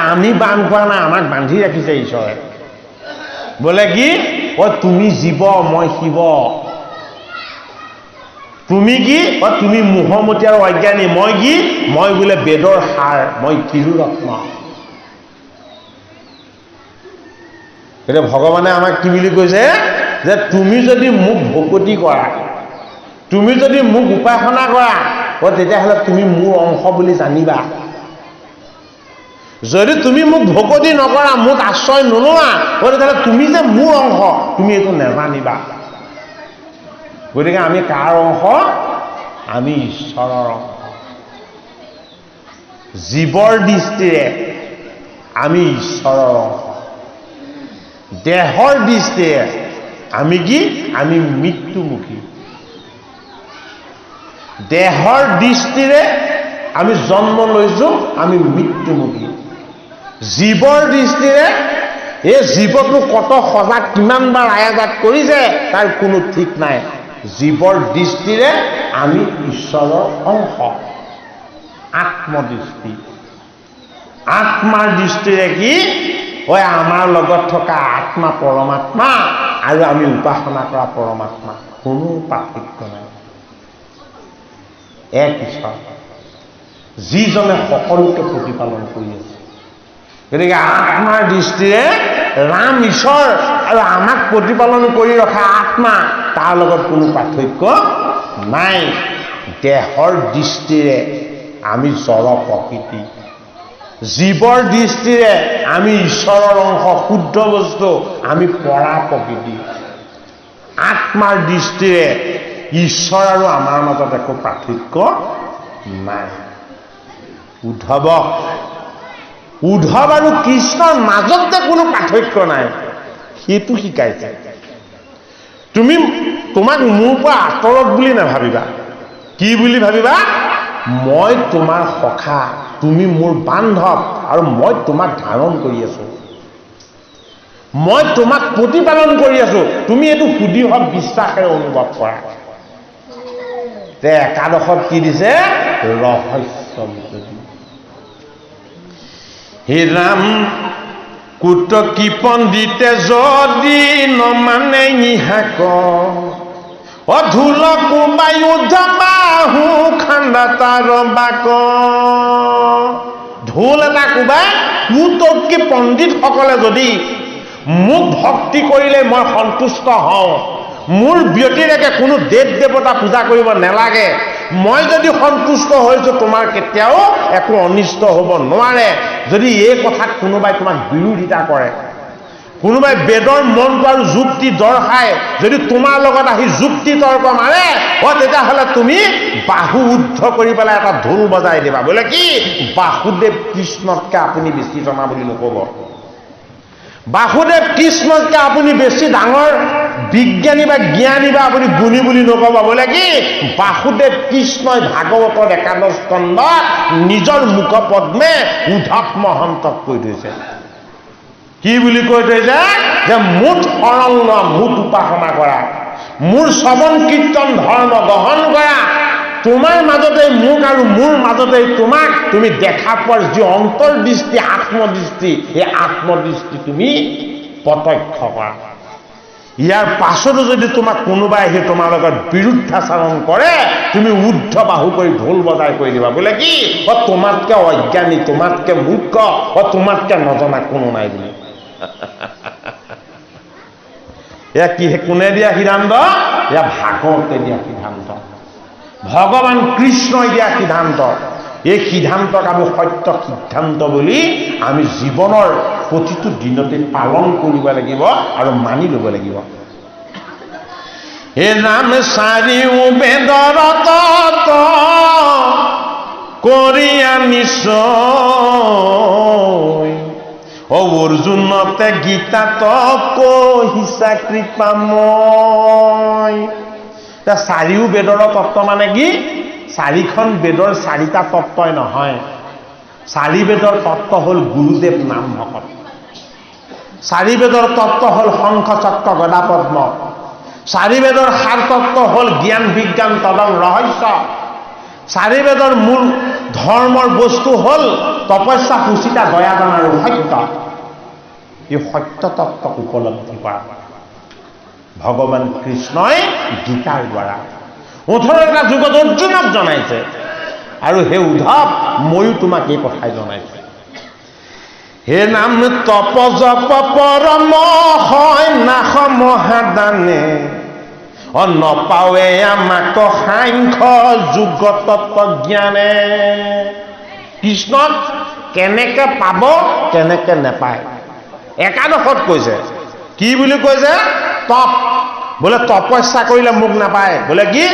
আমি বান্ধ খোৱা নাই আমাক বান্ধি ৰাখিছে ঈশ্বৰে বোলে কি তুমি জীৱ মই শিৱ তুমি কি তুমি মোহমতী আৰু অজ্ঞানী মই কি মই বোলে বেদৰ সাৰ মই তিৰুৰত্ন এতিয়া ভগৱানে আমাক কি বুলি কৈছে যে তুমি যদি মোক ভকতি কৰা তুমি যদি মোক উপাসনা কৰা তেতিয়াহ'লে তুমি মোৰ অংশ বুলি জানিবা যদি তুমি মোক ভকতি নকৰা মোক আশ্ৰয় নোলোৱা তেতিয়াহ'লে তুমি যে মোৰ অংশ তুমি এইটো নেজানিবা গতিকে আমি কাৰ অংশ আমি ঈশ্বৰৰ অংশ জীৱৰ দৃষ্টিৰে আমি ঈশ্বৰৰ অংশ দেহৰ দৃষ্টিৰে আমি কি আমি মৃত্যুমুখী দেহৰ দৃষ্টিৰে আমি জন্ম লৈছো আমি মৃত্যুমুখী জীৱৰ দৃষ্টিৰে এই জীৱটো কত সজাগ কিমানবাৰ আয়াজাত কৰিছে তাৰ কোনো ঠিক নাই জীৱৰ দৃষ্টিৰে আমি ঈশ্বৰৰ অংশ আত্মদৃষ্টি আত্মাৰ দৃষ্টিৰে কি আমাৰ লগত থকা আত্মা পৰমাত্মা আৰু আমি উপাসনা কৰা পৰমাত্মা কোনো পাৰ্থক্য নাই এক ঈশ্বৰ যিজনে সকলোকে প্ৰতিপালন কৰি আছে গতিকে আত্মাৰ দৃষ্টিৰে ৰাম ঈশ্বৰ আৰু আমাক প্ৰতিপালন কৰি ৰখা আত্মা তাৰ লগত কোনো পাৰ্থক্য নাই দেহৰ দৃষ্টিৰে আমি জড় প্ৰকৃতি জীৱৰ দৃষ্টিৰে আমি ঈশ্বৰৰ অংশ শুদ্ধ বস্তু আমি পৰা প্ৰকৃতি আত্মাৰ দৃষ্টিৰে ঈশ্বৰ আৰু আমাৰ মাজত একো পাৰ্থক্য নাই উদ্ধৱ আৰু কৃষ্ণৰ মাজত যে কোনো পাৰ্থক্য নাই সেইটো শিকাইছে তোমাক মোৰ পৰা আঁতৰত বুলি নাভাবিবা কি বুলি ভাবিবা মই তোমাৰ সখা তুমি মোৰ বান্ধৱ আৰু মই তোমাক ধাৰণ কৰি আছো মই তোমাক প্ৰতিপালন কৰি আছো তুমি এইটো সুদৃঢ় বিশ্বাসেৰে অনুভৱ কৰা একাদশত কি দিছে ৰহস্য হে ৰাম কুটকি পণ্ডিতে যদি নমানে ইহাক অধুলকো বায়ু বাহু খান্দা তাৰ বাক ঢোল এটা কোবাই কুটকি পণ্ডিতসকলে যদি মোক ভক্তি কৰিলে মই সন্তুষ্ট হওঁ মোৰ ব্যতিৰেকে কোনো দেৱ দেৱতা পূজা কৰিব নালাগে মই যদি সন্তুষ্ট হৈছো তোমাৰ কেতিয়াও একো অনিষ্ট হ'ব নোৱাৰে যদি এই কথাত কোনোবাই তোমাক বিৰোধিতা কৰে কোনোবাই বেদৰ মন্ত্ৰ আৰু যুক্তি দৰ্শাই যদি তোমাৰ লগত আহি যুক্তি তৰ্ক মাৰে তেতিয়াহ'লে তুমি বাহু উদ্ধ কৰি পেলাই এটা ঢোল বজাই দিবা বোলে কি বাসুদেৱ কৃষ্ণতকৈ আপুনি বেছি জনা বুলি নক'ব বাসুদেৱ কৃষ্ণতকৈ আপুনি বেছি ডাঙৰ বিজ্ঞানী বা জ্ঞানী বা আপুনি গুণী বুলি নক'ব বোলে কি বাসুদেৱ কৃষ্ণই ভাগৱতৰ একাদশ স্কন্ধত নিজৰ মুখপদ্মে উদ্ধৱ মহন্তক কৈ থৈছে কি বুলি কৈ থৈছে যে মুঠ শৰণ লোৱা মুঠ উপাসনা কৰা মোৰ শ্ৰৱণ কীৰ্তন ধৰ্ম গ্ৰহণ কৰা তোমাৰ মাজতে মোক আৰু মোৰ মাজতে তোমাক তুমি দেখা পোৱাৰ যি অন্তৰ্দৃষ্টি আত্মদৃষ্টি এই আত্মদৃষ্টি তুমি প্ৰত্যক্ষ কৰা ইয়াৰ পাছতো যদি তোমাক কোনোবাই আহি তোমাৰ লগত বিৰুদ্ধাচৰণ কৰে তুমি উদ্ধ বাহু কৰি ঢোল বজাই কৈ দিবা বোলে কি তোমাতকৈ অজ্ঞানী তোমাতকৈ মূৰ্খ তোমাতকৈ নজনা কোনো নাই বুলি এয়া কি কোনে দিয়া সিদ্ধান্ত এয়া ভাগৱতে দিয়া সিদ্ধান্ত ভগৱান কৃষ্ণই দিয়া সিদ্ধান্ত এই সিদ্ধান্তক আমি সত্য সিদ্ধান্ত বুলি আমি জীৱনৰ প্ৰতিটো দিনতে পালন কৰিব লাগিব আৰু মানি ল'ব লাগিব হে নাম চাৰিও বেদৰ তত কৰিয়া নিশ্চয় অৰ্জুনতে গীতাত কহিছা কৃপাময় চাৰিও বেদৰ তত্ত্ব মানে কি চাৰিখন বেদৰ চাৰিটা তত্ত্বই নহয় চাৰি বেদৰ তত্ত্ব হ'ল গুৰুদেৱ নাম ভকত চাৰি বেদৰ তত্ত্ব হ'ল শংখ চক্ৰ গদা পদ্ম, চাৰি বেদৰ সাৰ তত্ত্ব হ'ল জ্ঞান বিজ্ঞান তদং ৰহস্য, চাৰি বেদৰ মূল ধৰ্মৰ বস্তু হ'ল তপস্যা সুচিতা দয়াদান আৰু সত্য। এই সত্য তত্ত্বক উপলব্ধি কৰা ভগৱান কৃষ্ণই গীতাৰ দ্বাৰা 18টা যুগত অৰ্জুনক জনাইছে, আৰু হে উদ্ধৱ ময়ো তোমাক এই কথাই জনাইছো। হে নাম তপ জপ পৰম হয় নাশ মহাদানে, নপাৱে আমাক সাংখ্য যোগ তত্ত্ব জ্ঞানে। কৃষ্ণক কেনেকে পাব কেনেকে নেপায় একাদশত কৈছে। কি বুলি কৈছে? তপ, বোলে তপস্যা কৰিলে মোক নাপায়। বোলে কি?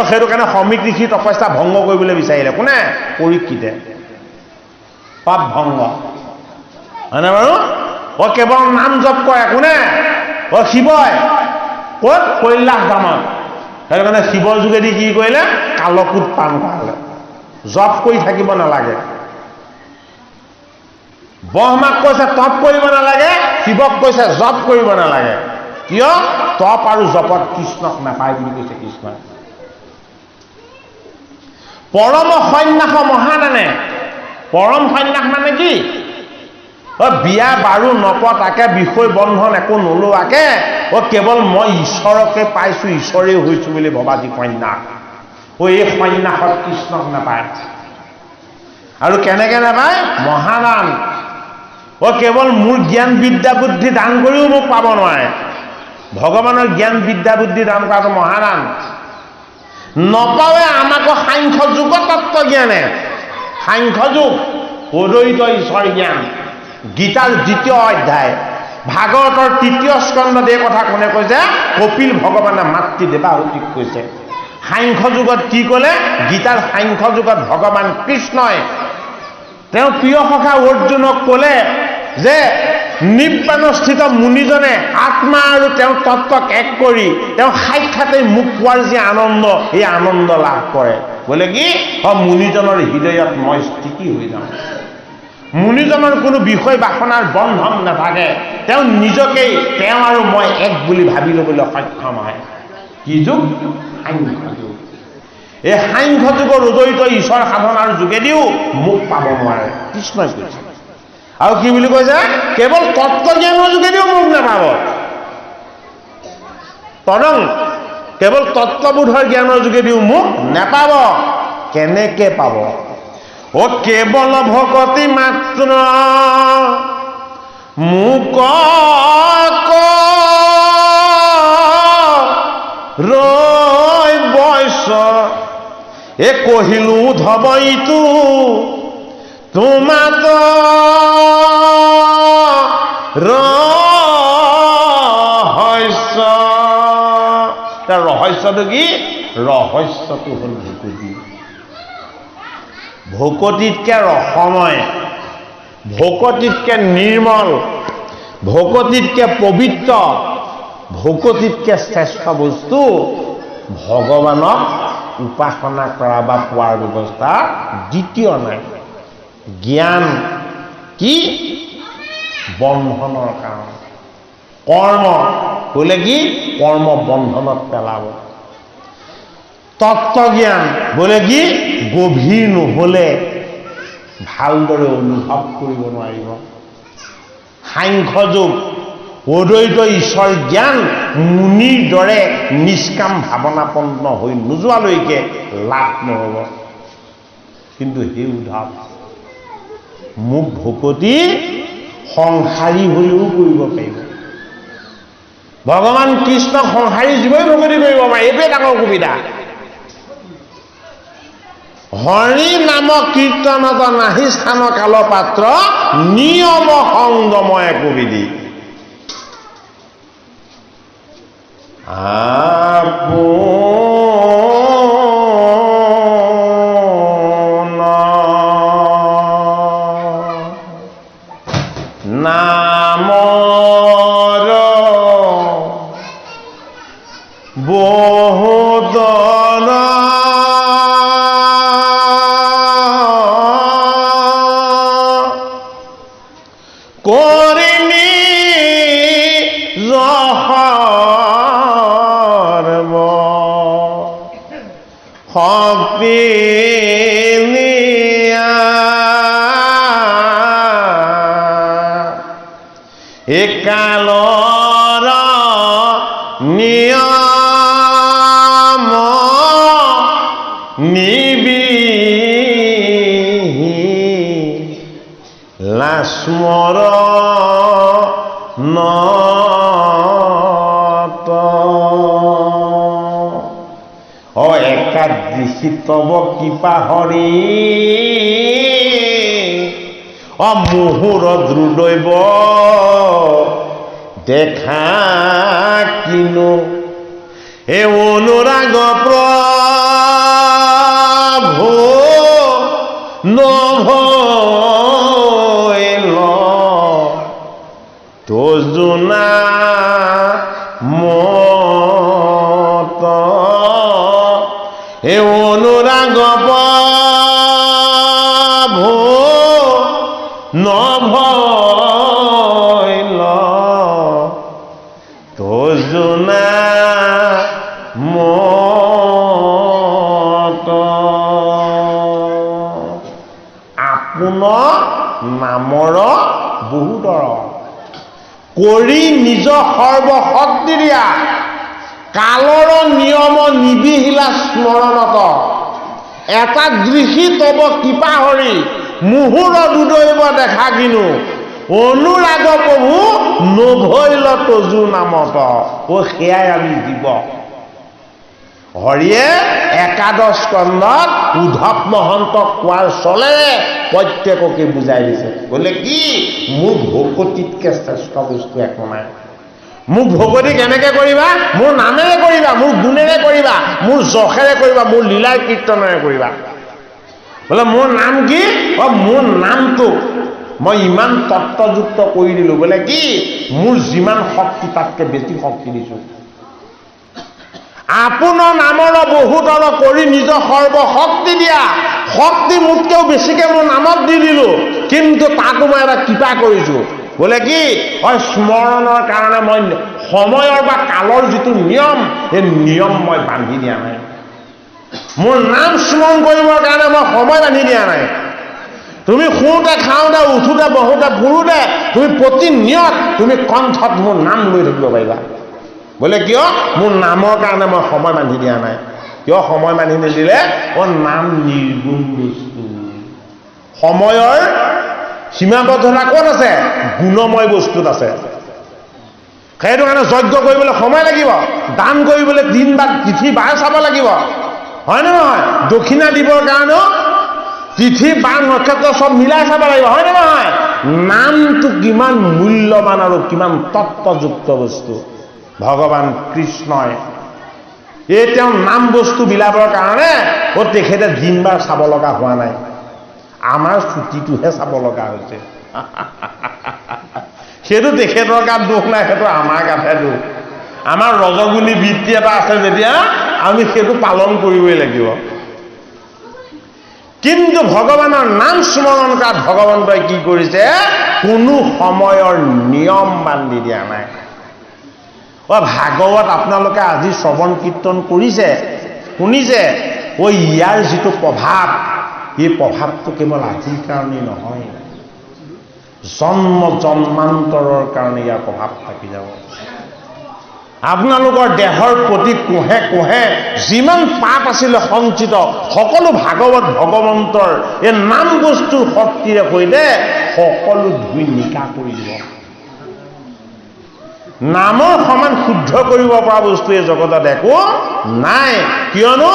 সেইটো কাৰণে সমীক ঋষি তপস্যা ভংগ কৰিবলৈ বিচাৰিলে। কোনে? পৰীক্ষিতে। পাপ ভংগ হয়নে বাৰু? কেৱল নাম জপ কৰে। কোনে? শিৱই। ক'ত? কৈলাশ ধামত। সেইটো কাৰণে শিৱৰ যোগেদি কি কৰিলে? কালকুট পান কৰালে। জপ কৰি থাকিব নালাগে। ব্ৰহ্মাক কৈছে তপ কৰিব নালাগে, শিৱক কৈছে জপ কৰিব নালাগে। কিয়? তপ আৰু জপত কৃষ্ণক নাপায় বুলি কৈছে কৃষ্ণই। পৰম সন্ন্যাস মহাদানে। পৰম সন্ন্যাস মানে কি? বিয়া বাৰু নপতাকে বিষয় বন্ধন একো নোলোৱাকে কেৱল মই ঈশ্বৰকে পাইছো, ঈশ্বৰে হৈছো বুলি ভবা যি সন্ন্যাস, এই সন্ন্যাসত কৃষ্ণক নাপায়। আৰু কেনেকে নাপায়? মহাদান। কেৱল মোৰ জ্ঞান বিদ্যা বুদ্ধি দান কৰিও মোক পাব নোৱাৰে। ভগৱানৰ জ্ঞান বিদ্যা বুদ্ধি দান কৰাটো মহাদান। নপাৱে আমাকো সাংখ্য যোগ তত্ত্ব জ্ঞানে। সাংখ্য যুগ অদ্বৈত ঈশ্বৰ জ্ঞান, গীতাৰ 2য় অধ্যায়, ভাগৱতৰ 3য় স্কন্ধত এই কথা কোনে কৈছে? কপিল ভগৱানে মাতৃ দেৱাহুতিক কৈছে। সাংখ্য যুগত কি ক'লে? গীতাৰ সাংখ্য যুগত ভগৱান কৃষ্ণই তেওঁ প্ৰিয় সখা অৰ্জুনক ক'লে যে নিব্বাণস্থিত মুনিজনে আত্মা আৰু তেওঁ তত্ত্বক এক কৰি তেওঁ সাক্ষাতে মুখ পোৱাৰ যি আনন্দ, এই আনন্দ লাভ কৰে। বোলে কি? মুনিজনৰ হৃদয়ত মই স্থিতি হৈ যাওঁ। মুনিজনৰ কোনো বিষয় বাসনাৰ বন্ধন নাথাকে। তেওঁ নিজকেই তেওঁ আৰু মই এক বুলি ভাবি ল'বলৈ সক্ষম হয়। কি যুগ? সাংখ্য যুগ। এই সাংখ্য যুগৰ অদ্বৈত ঈশ্বৰ সাধনাৰ যোগেদিও মোক পাব নোৱাৰে কৃষ্ণই কৈছে। আৰু কি বুলি কৈছে? কেৱল তত্ত্বজ্ঞানৰ যোগেদিও মোক নাপাব। তদং, কেৱল তত্ত্ববোধৰ জ্ঞানৰ যোগেদিও মোক নাপাব। কেনেকে পাব? কেৱল ভকতি মাত্ৰ মোক ৰৈ বৈছ, কহিলো ধবইতো তোমাত ৰহস্য। ৰহস্যটো কি? ৰহস্যটো হ'ল ভকতি। ভকতিতকে ৰসময়, ভকতিতকে নিৰ্মল, ভকতিতকে পবিত্ৰ, ভকতিতকে শ্ৰেষ্ঠ বস্তু ভগৱানক উপাসনা কৰা বা পোৱাৰ ব্যৱস্থা দ্বিতীয় নাই। জ্ঞান কি? বন্ধনৰ কাৰণ। কৰ্ম বোলে কি? কৰ্ম বন্ধনত পেলাব। তত্ত্বজ্ঞান বোলে কি? গভীৰ নহ'লে ভালদৰে অনুভৱ কৰিব নোৱাৰিব। সাংখ্য যুগ অদ্বৈত ঈশ্বৰ জ্ঞান মুনিৰ দৰে নিষ্কাম ভাৱনাপন্ন হৈ নোযোৱালৈকে লাভ নহ'ব। কিন্তু সেই উদ্ধৱ, মোক ভকতি সংসাৰী হ'লেও কৰিব পাৰিব। ভগৱান কৃষ্ণক সংসাৰী জীৱই ভকতি কৰিব পাৰে। এইটোৱে ডাঙৰ সুবিধা। হৰি নাম কীৰ্তনত নাহি স্থান কাল পাত্ৰ, নিয়ম সংগময় কবিদি। নামৰ বহুদন কৰিনি নিয়ম নিবিহিলা স্মৰণত একাদৃশী তব কৃপা হৰি মুহুৰ দ্ৰুদৈৱ দেখা কিনো এ অনুৰাগ প্ৰভু নভৈল তজুনা মত এ অনুৰাগ প্ৰভু নভৈল তজুনা মত আপোন নামৰ বহুতৰ কৰি নিজ সৰ্বশক্তি দিয়া কালৰ নিয়ম নিবিহিলা স্মৰণত এটা দৃশী তব কৃপা হৰি মুহুৰ দুদৈৱ দেখা কিনো অনুৰাগ প্ৰভু নভৈল তজু নামত সেয়াই আমি জীৱ হৰিয়ে একাদশ স্কন্ধত উদ্ধৱ মহন্তক কোৱাৰ চলেৰে প্ৰত্যেককে বুজাই দিছে বোলে কি মোৰ ভকতিতকৈ শ্ৰেষ্ঠ বস্তু একো নাই মোক ভকতি কেনেকৈ কৰিবা মোৰ নামেৰে কৰিবা মোৰ গুণেৰে কৰিবা মোৰ যশেৰে কৰিবা মোৰ লীলাৰ কীৰ্তনেৰে কৰিবা বোলে মোৰ নাম কি মোৰ নামটো মই ইমান তত্ত্বযুক্ত কৰি দিলোঁ বোলে কি মোৰ যিমান শক্তি তাতকৈ বেছি শক্তি দিছোঁ আপোনাৰ নামৰ বহুতৰ কৰি নিজ সৰ্বশক্তি দিয়া শক্তি মোতকৈও বেছিকৈ মোৰ নামত দি দিলোঁ কিন্তু তাকো মই এটা কৃপা কৰিছোঁ বোলে কি স্মৰণৰ কাৰণে মই সময়ৰ বা কালৰ যিটো নিয়ম সেই নিয়ম মই বান্ধি দিয়া নাই মোৰ নাম স্মৰণ কৰিবৰ কাৰণে মই সময় বান্ধি দিয়া নাই তুমি শুওঁতে খাওঁতে উঠোঁতে বহোঁতে ফুৰোঁতে তুমি প্ৰতিনিয়ত তুমি কণ্ঠত মোৰ নাম লৈ থাকিব পাৰিবা বোলে কিয় মোৰ নামৰ কাৰণে মই সময় বান্ধি দিয়া নাই কিয় সময় বান্ধি নিদিলে নাম নিৰ্গুণ বস্তু সময়ৰ সীমাবদ্ধতা ক'ত আছে গুণময় বস্তুত আছে সেইটো কাৰণে যজ্ঞ কৰিবলৈ সময় লাগিব দান কৰিবলৈ দিন বা তিথি বাৰ চাব লাগিব হয় নে নহয় দক্ষিণা দিবৰ কাৰণেও তিথি বাৰ নক্ষত্ৰ চব মিলাই চাব লাগিব হয় নে নহয় নামটো কিমান মূল্যৱান আৰু কিমান তত্ত্বযুক্ত বস্তু ভগৱান কৃষ্ণই এই তেওঁ নাম বস্তু বিলাবৰ কাৰণে তেখেতে দিন বাৰ চাব লগা হোৱা নাই আমাৰ ছুটিটোহে চাব লগা হৈছে সেইটো তেখেতৰ গাত দুখ নাই সেইটো আমাৰ গাতহে দুখ আমাৰ ৰজগুণী বৃত্তি এটা আছে যেতিয়া আমি সেইটো পালন কৰিবই লাগিব কিন্তু ভগৱানৰ নাম স্মৰণ কৰাত ভগৱন্তই কি কৰিছে কোনো সময়ৰ নিয়ম বান্ধি দিয়া নাই ভাগৱত আপোনালোকে আজি শ্ৰৱণ কীৰ্তন কৰিছে শুনিছে ইয়াৰ যিটো প্ৰভাৱ এই প্ৰভাৱটো কেৱল আজিৰ কাৰণেই নহয় জন্ম জন্মান্তৰৰ কাৰণে ইয়াৰ প্ৰভাৱ থাকি যাব আপোনালোকৰ দেহৰ প্ৰতি কোহে কোহে যিমান পাপ আছিলে সঞ্চিত সকলো ভাগৱত ভগৱন্তৰ এই নাম বস্তুৰ শক্তিৰে সৈতে সকলো ধুই নিকা কৰি দিব নামৰ সমান শুদ্ধ কৰিব পৰা বস্তু এই জগতত একো নাই কিয়নো